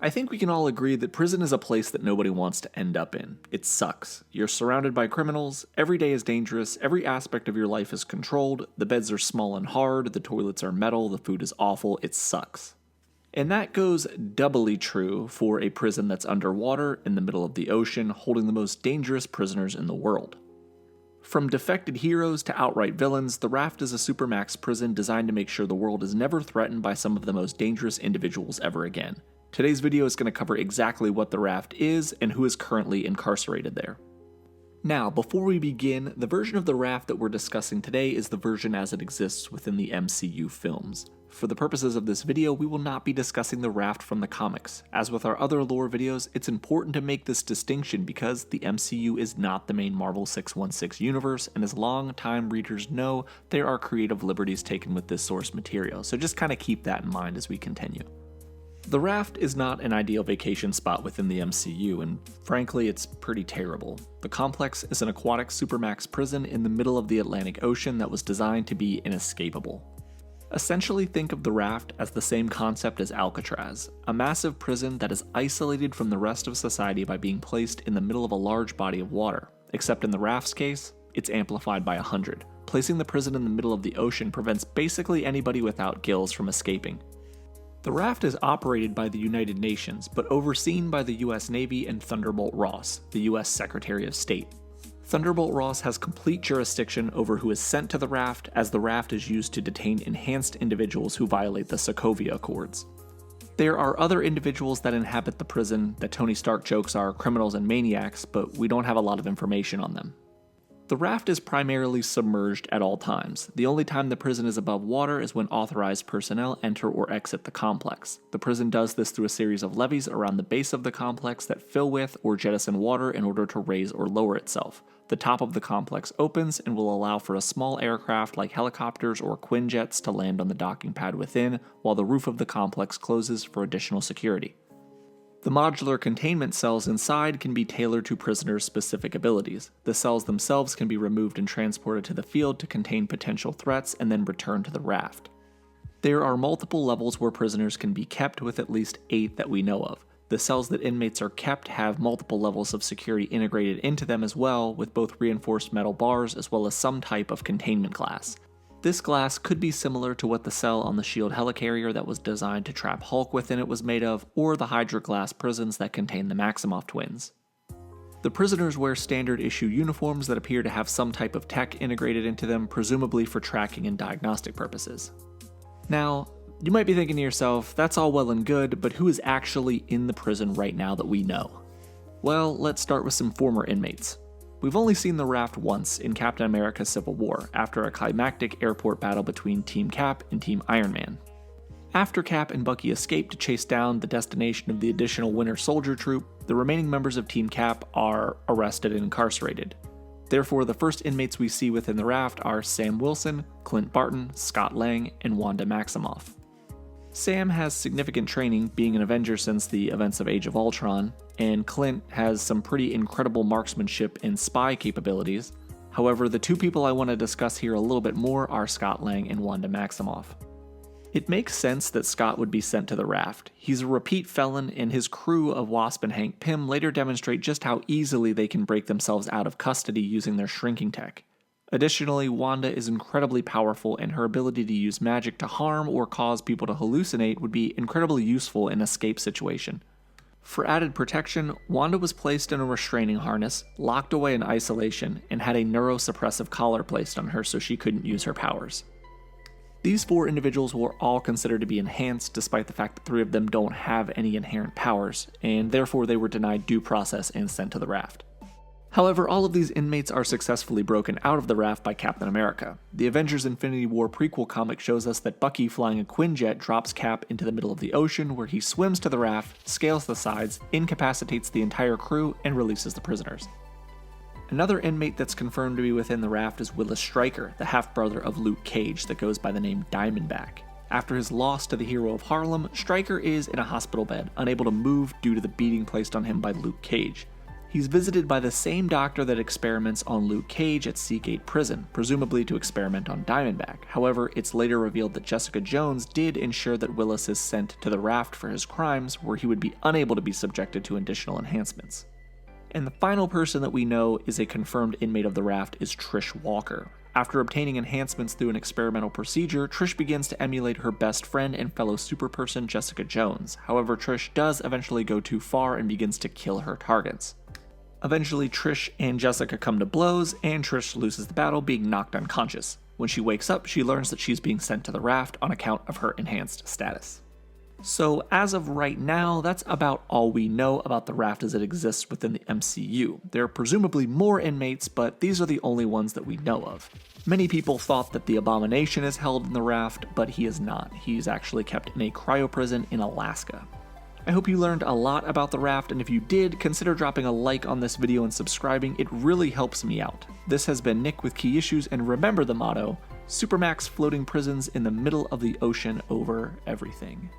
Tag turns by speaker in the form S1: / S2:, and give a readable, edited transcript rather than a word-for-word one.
S1: I think we can all agree that prison is a place that nobody wants to end up in. It sucks. You're surrounded by criminals, every day is dangerous, every aspect of your life is controlled, the beds are small and hard, the toilets are metal, the food is awful, it sucks. And that goes doubly true for a prison that's underwater, in the middle of the ocean, holding the most dangerous prisoners in the world. From defected heroes to outright villains, the Raft is a supermax prison designed to make sure the world is never threatened by some of the most dangerous individuals ever again. Today's video is going to cover exactly what the Raft is and who is currently incarcerated there. Now, before we begin, the version of the Raft that we're discussing today is the version as it exists within the MCU films. For the purposes of this video, we will not be discussing the Raft from the comics. As with our other lore videos, it's important to make this distinction because the MCU is not the main Marvel 616 universe, and as long-time readers know, there are creative liberties taken with this source material, so just kind of keep that in mind as we continue. The Raft is not an ideal vacation spot within the MCU, and frankly, it's pretty terrible. The complex is an aquatic supermax prison in the middle of the Atlantic Ocean that was designed to be inescapable. Essentially think of the Raft as the same concept as Alcatraz, a massive prison that is isolated from the rest of society by being placed in the middle of a large body of water, except in the Raft's case, it's amplified by 100. Placing the prison in the middle of the ocean prevents basically anybody without gills from escaping. The Raft is operated by the United Nations, but overseen by the US Navy and Thunderbolt Ross, the US Secretary of State. Thunderbolt Ross has complete jurisdiction over who is sent to the Raft, as the Raft is used to detain enhanced individuals who violate the Sokovia Accords. There are other individuals that inhabit the prison that Tony Stark jokes are criminals and maniacs, but we don't have a lot of information on them. The Raft is primarily submerged at all times. The only time the prison is above water is when authorized personnel enter or exit the complex. The prison does this through a series of levees around the base of the complex that fill with or jettison water in order to raise or lower itself. The top of the complex opens and will allow for a small aircraft like helicopters or Quinjets to land on the docking pad within, while the roof of the complex closes for additional security. The modular containment cells inside can be tailored to prisoners' specific abilities. The cells themselves can be removed and transported to the field to contain potential threats and then returned to the Raft. There are multiple levels where prisoners can be kept, with at least 8 that we know of. The cells that inmates are kept have multiple levels of security integrated into them as well, with both reinforced metal bars as well as some type of containment glass. This glass could be similar to what the cell on the SHIELD helicarrier that was designed to trap Hulk within it was made of, or the Hydra glass prisons that contain the Maximoff twins. The prisoners wear standard issue uniforms that appear to have some type of tech integrated into them, presumably for tracking and diagnostic purposes. Now, you might be thinking to yourself, that's all well and good, but who is actually in the prison right now that we know? Well, let's start with some former inmates. We've only seen the Raft once in Captain America: Civil War, after a climactic airport battle between Team Cap and Team Iron Man. After Cap and Bucky escape to chase down the destination of the additional Winter Soldier troop, the remaining members of Team Cap are arrested and incarcerated. Therefore, the first inmates we see within the Raft are Sam Wilson, Clint Barton, Scott Lang, and Wanda Maximoff. Sam has significant training, being an Avenger since the events of Age of Ultron, and Clint has some pretty incredible marksmanship and spy capabilities. However, the two people I want to discuss here a little bit more are Scott Lang and Wanda Maximoff. It makes sense that Scott would be sent to the Raft. He's a repeat felon, and his crew of Wasp and Hank Pym later demonstrate just how easily they can break themselves out of custody using their shrinking tech. Additionally, Wanda is incredibly powerful, and her ability to use magic to harm or cause people to hallucinate would be incredibly useful in an escape situation. For added protection, Wanda was placed in a restraining harness, locked away in isolation, and had a neurosuppressive collar placed on her so she couldn't use her powers. These 4 individuals were all considered to be enhanced, despite the fact that 3 of them don't have any inherent powers, and therefore they were denied due process and sent to the Raft. However, all of these inmates are successfully broken out of the Raft by Captain America. The Avengers Infinity War prequel comic shows us that Bucky flying a Quinjet drops Cap into the middle of the ocean, where he swims to the Raft, scales the sides, incapacitates the entire crew, and releases the prisoners. Another inmate that's confirmed to be within the Raft is Willis Stryker, the half-brother of Luke Cage that goes by the name Diamondback. After his loss to the hero of Harlem, Stryker is in a hospital bed, unable to move due to the beating placed on him by Luke Cage. He's visited by the same doctor that experiments on Luke Cage at Seagate Prison, presumably to experiment on Diamondback. However, it's later revealed that Jessica Jones did ensure that Willis is sent to the Raft for his crimes, where he would be unable to be subjected to additional enhancements. And the final person that we know is a confirmed inmate of the Raft is Trish Walker. After obtaining enhancements through an experimental procedure, Trish begins to emulate her best friend and fellow superperson Jessica Jones. However, Trish does eventually go too far and begins to kill her targets. Eventually, Trish and Jessica come to blows, and Trish loses the battle, being knocked unconscious. When she wakes up, she learns that she's being sent to the Raft on account of her enhanced status. So as of right now, that's about all we know about the Raft as it exists within the MCU. There are presumably more inmates, but these are the only ones that we know of. Many people thought that the Abomination is held in the Raft, but he is not. He's actually kept in a cryoprison in Alaska. I hope you learned a lot about the Raft, and if you did, consider dropping a like on this video and subscribing. It really helps me out. This has been Nick with Key Issues, and remember the motto, Supermax floating prisons in the middle of the ocean over everything.